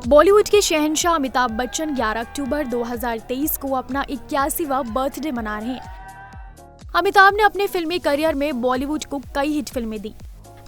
बॉलीवुड के शहंशाह अमिताभ बच्चन 11 अक्टूबर 2023 को अपना 81वां बर्थडे मना रहे हैं। अमिताभ ने अपने फिल्मी करियर में बॉलीवुड को कई हिट फिल्में दी।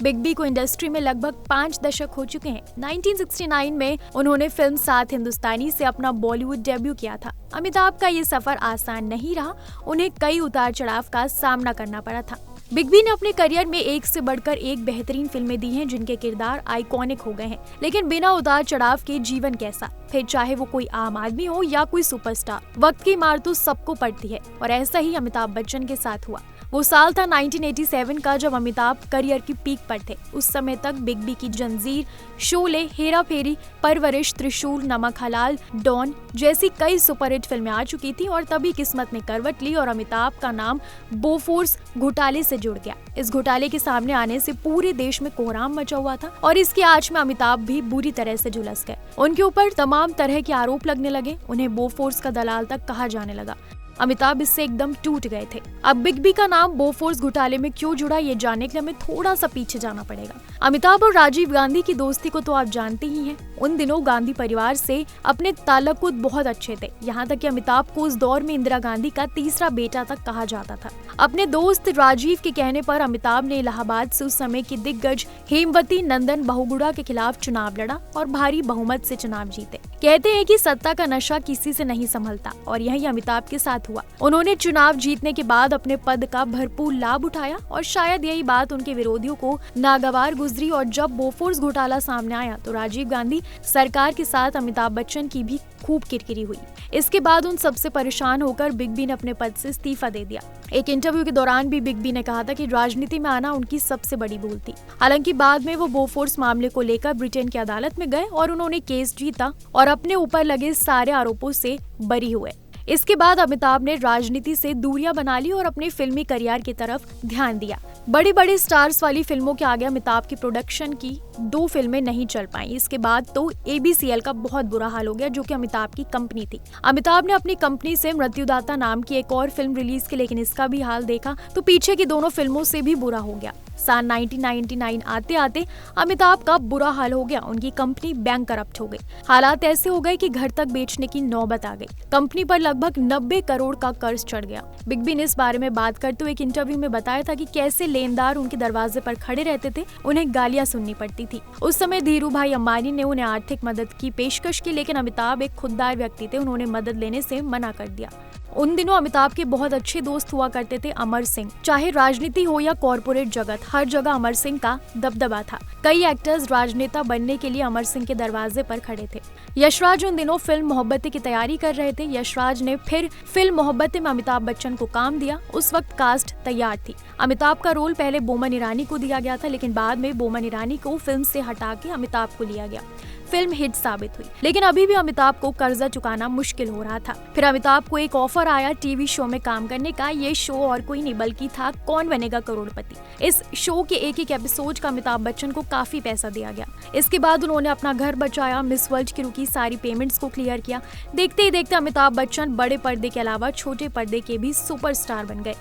बिग बी को इंडस्ट्री में लगभग 5 दशक हो चुके हैं। 1969 में उन्होंने फिल्म सात हिंदुस्तानी से अपना बॉलीवुड डेब्यू किया था। अमिताभ का ये सफर आसान नहीं रहा, उन्हें कई उतार चढ़ाव का सामना करना पड़ा था। बिग बी ने अपने करियर में एक से बढ़कर एक बेहतरीन फिल्में दी हैं, जिनके किरदार आइकॉनिक हो गए हैं। लेकिन बिना उतार चढ़ाव के जीवन कैसा, फिर चाहे वो कोई आम आदमी हो या कोई सुपरस्टार, वक्त की मार तो सबको पड़ती है और ऐसा ही अमिताभ बच्चन के साथ हुआ। वो साल था 1987 का, जब अमिताभ करियर की पीक पर थे। उस समय तक बिग बी की जंजीर, शोले, हेरा फेरी, परवरिश, त्रिशूल, नमक हलाल, डॉन जैसी कई सुपरहिट फिल्में आ चुकी थी और तभी किस्मत ने करवट ली और अमिताभ का नाम बोफोर्स घोटाले से जुड़ गया। इस घोटाले के सामने आने से पूरे देश में कोहराम मचा हुआ था और इसकी आंच में अमिताभ भी बुरी तरह से झुलस गए। उनके ऊपर तमाम तरह के आरोप लगने लगे, उन्हें बोफोर्स का दलाल तक कहा जाने लगा। अमिताभ इससे एकदम टूट गए थे। अब बिग बी का नाम बोफोर्स घोटाले में क्यों जुड़ा, ये जानने के लिए हमें थोड़ा सा पीछे जाना पड़ेगा। अमिताभ और राजीव गांधी की दोस्ती को तो आप जानते ही हैं। उन दिनों गांधी परिवार से अपने ताल्लुक बहुत अच्छे थे, यहाँ तक कि अमिताभ को उस दौर में इंदिरा गांधी का तीसरा बेटा तक कहा जाता था। अपने दोस्त राजीव के कहने पर अमिताभ ने इलाहाबाद से उस समय की दिग्गज हेमवती नंदन बहुगुणा के खिलाफ चुनाव लड़ा और भारी बहुमत से चुनाव जीते। कहते हैं कि सत्ता का नशा किसी से नहीं संभलता और यही अमिताभ के साथ हुआ। उन्होंने चुनाव जीतने के बाद अपने पद का भरपूर लाभ उठाया और शायद यही बात उनके विरोधियों को नागवार गुजरी और जब बोफोर्स घोटाला सामने आया तो राजीव गांधी सरकार के साथ अमिताभ बच्चन की भी खूब किरकिरी हुई। इसके बाद उन सबसे परेशान होकर बिग बी ने अपने पद से इस्तीफा दे दिया। एक इंटरव्यू के दौरान भी बिग बी ने कहा था कि राजनीति में आना उनकी सबसे बड़ी भूल थी। हालांकि बाद में वो बोफोर्स मामले को लेकर ब्रिटेन की अदालत में गए और उन्होंने केस जीता और अपने ऊपर लगे सारे आरोपों से बरी हुए। इसके बाद अमिताभ ने राजनीति से दूरियां बना ली और अपने फिल्मी करियर की तरफ ध्यान दिया। बड़ी बड़ी स्टार्स वाली फिल्मों के आगे अमिताभ की प्रोडक्शन की 2 फिल्में नहीं चल पाई। इसके बाद तो ABCL का बहुत बुरा हाल हो गया, जो कि अमिताभ की कंपनी थी। अमिताभ ने अपनी कंपनी से मृत्युदाता नाम की एक और फिल्म रिलीज की, लेकिन इसका भी हाल देखा तो पीछे की दोनों फिल्मों से भी बुरा हो गया। साल 1999 आते आते अमिताभ का बुरा हाल हो गया, उनकी कंपनी बैंकरप्ट हो गई। हालात ऐसे हो गए कि घर तक बेचने की नौबत आ गई। कंपनी पर लगभग 90 करोड़ का कर्ज चढ़ गया। बिग बी ने इस बारे में बात करते हुए एक इंटरव्यू में बताया था कि कैसे लेनदार उनके दरवाजे पर खड़े रहते थे, उन्हें गालियां सुननी पड़ती थी। उस समय धीरू भाई अंबानी ने उन्हें आर्थिक मदद की पेशकश की, लेकिन अमिताभ एक खुददार व्यक्ति थे, उन्होंने मदद लेने से मना कर दिया। उन दिनों अमिताभ के बहुत अच्छे दोस्त हुआ करते थे अमर सिंह। चाहे राजनीति हो या कॉर्पोरेट जगत, हर जगह अमर सिंह का दबदबा था। कई एक्टर्स राजनेता बनने के लिए अमर सिंह के दरवाजे पर खड़े थे। यशराज उन दिनों फिल्म मोहब्बतें की तैयारी कर रहे थे। यशराज ने फिर फिल्म मोहब्बतें में अमिताभ बच्चन को काम दिया। उस वक्त कास्ट तैयार थी। अमिताभ का रोल पहले बोमन ईरानी को दिया गया था, लेकिन बाद में बोमन ईरानी को फिल्म से हटा के अमिताभ को लिया गया। फिल्म हिट साबित हुई, लेकिन अभी भी अमिताभ को कर्जा चुकाना मुश्किल हो रहा था। फिर अमिताभ को एक ऑफर आया टीवी शो में काम करने का। ये शो और कोई नहीं बल्कि था कौन बनेगा करोड़पति। इस शो के एक एपिसोड का अमिताभ बच्चन को काफी पैसा दिया गया। इसके बाद उन्होंने अपना घर बचाया, मिस वर्ल्ड की रुकी सारी पेमेंट्स को क्लियर किया। देखते ही देखते अमिताभ बच्चन बड़े पर्दे के अलावा छोटे पर्दे के भी सुपरस्टार बन गए।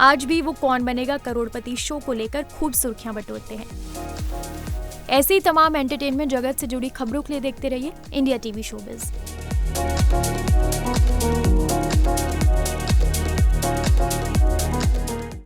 आज भी वो कौन बनेगा करोड़पति शो को लेकर खूब सुर्खियां बटोरते हैं। ऐसे ही तमाम एंटरटेनमेंट जगत से जुड़ी खबरों के लिए देखते रहिए इंडिया टीवी शोबिज़।